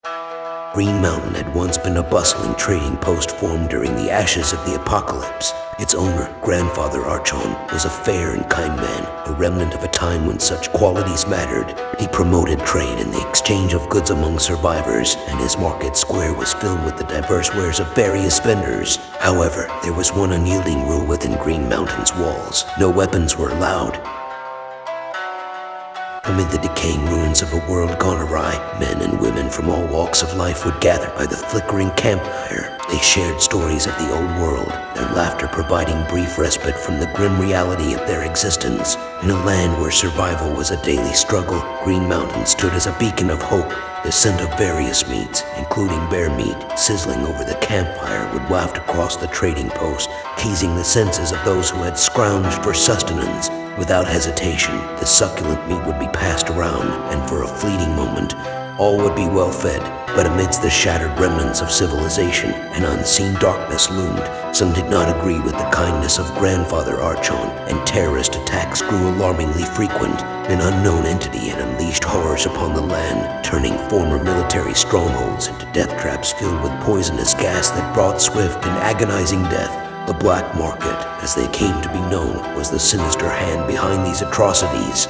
Green Mountain had once been a bustling trading post formed during the ashes of the apocalypse. Its owner, Grandfather Archon, was a fair and kind man, a remnant of a time when such qualities mattered. He promoted trade and the exchange of goods among survivors, and his market square was filled with the diverse wares of various vendors. However, there was one unyielding rule within Green Mountain's walls. No weapons were allowed. Amid the decaying ruins of a world gone awry, men and women from all walks of life would gather by the flickering campfire. They shared stories of the old world, their laughter providing brief respite from the grim reality of their existence. In a land where survival was a daily struggle, Green Mountain stood as a beacon of hope. The scent of various meats, including bear meat, sizzling over the campfire would waft across the trading post, teasing the senses of those who had scrounged for sustenance. Without hesitation, the succulent meat would be passed around, and for a fleeting moment, all would be well fed. But amidst the shattered remnants of civilization, an unseen darkness loomed. Some did not agree with the kindness of Grandfather Archon, and terrorist attacks grew alarmingly frequent. An unknown entity had unleashed horrors upon the land, turning former military strongholds into death traps filled with poisonous gas that brought swift and agonizing death. The Black Market, as they came to be known, was the sinister hand behind these atrocities.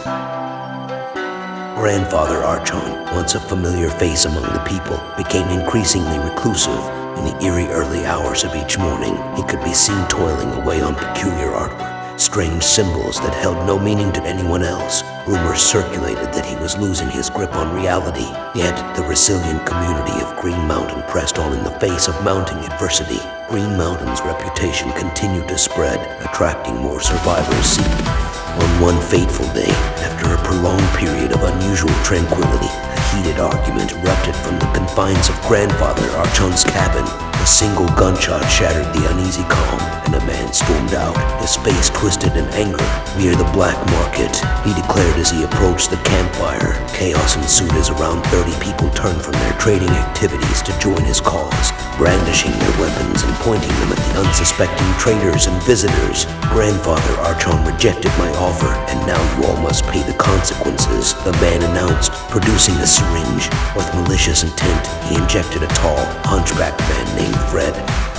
Grandfather Archon, once a familiar face among the people, became increasingly reclusive. In the eerie early hours of each morning, he could be seen toiling away on peculiar artwork, strange symbols that held no meaning to anyone else. Rumors circulated that he was losing his grip on reality, yet the resilient community of Green Mountain pressed on in the face of mounting adversity. Green Mountain's reputation continued to spread, attracting more survivors seeking. On one fateful day, after a prolonged period of unusual tranquility, a heated argument erupted from the confines of Grandfather Archon's cabin. A single gunshot shattered the uneasy calm, and a man stormed out, his face twisted in anger. Near the Black Market, he declared as he approached the campfire. Chaos ensued as around 30 people turned from their trading activities to join his cause, brandishing their weapons and pointing them at the unsuspecting traders and visitors. Grandfather Archon rejected my offer, and now you all must pay the consequences, the man announced, producing a syringe. With malicious intent, he injected a tall, hunchbacked man named Fred,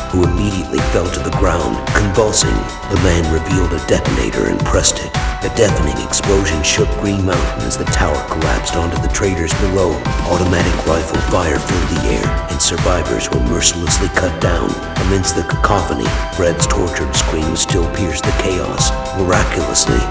who immediately fell to the ground, convulsing. The man revealed a detonator and pressed it. A deafening explosion shook Green Mountain as the tower collapsed onto the traders below. Automatic rifle fire filled the air, and survivors were mercilessly cut down. Amidst the cacophony, Fred's tortured screams still pierced the chaos. Miraculously,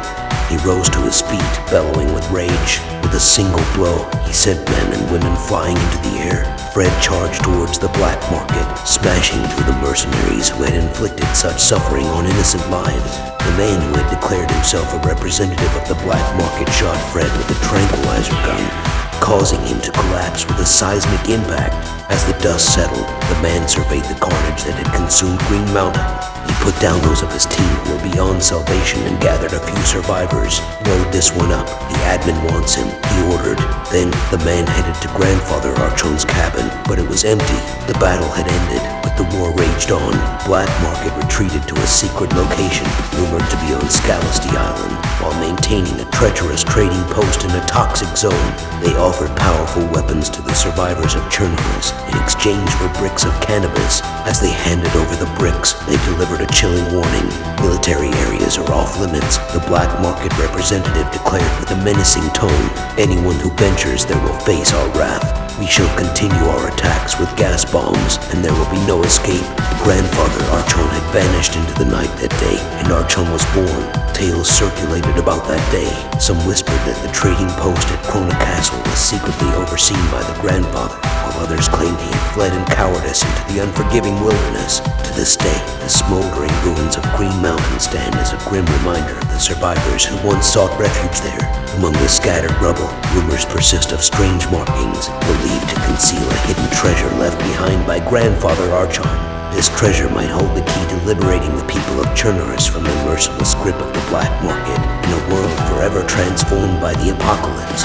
he rose to his feet, bellowing with rage. With a single blow, he sent men and women flying into the air. Fred charged towards the Black Market, smashing through the mercenaries who had inflicted such suffering on innocent lives. The man who had declared himself a representative of the Black Market shot Fred with a tranquilizer gun, causing him to collapse with a seismic impact. As the dust settled, the man surveyed the carnage that had consumed Green Mountain. He put down those of his team who were beyond salvation and gathered a few survivors. Load this one up. The admin wants him, he ordered. Then the man headed to Grandfather Archon's cabin, but it was empty. The battle had ended, but the war raged on. Black Market retreated to a secret location, rumored to be on Scalasty Island, while maintaining a treacherous trading post in a toxic zone. They offered powerful weapons to the survivors of Chernarus in exchange for bricks of cannabis. As they handed over the bricks, they delivered a chilling warning. Military areas are off limits, the Black Market representative declared with a menacing tone. Anyone who ventures there will face our wrath. We shall continue our attacks with gas bombs, and there will be no escape. Grandfather Archon had vanished into the night that day, and Archon was born. Tales circulated about that day. Some whispered that the trading post at Krona Castle was secretly overseen by the grandfather, while others claimed he had fled in cowardice into the unforgiving wilderness. To this day, the smoldering ruins of Green Mountain stand as a grim reminder of the survivors who once sought refuge there. Among the scattered rubble, rumors persist of strange markings, believed to conceal a hidden treasure left behind by Grandfather Archon. This treasure might hold the key to liberating the people of Chernarus from the merciless grip of the Black Market in a world forever transformed by the apocalypse.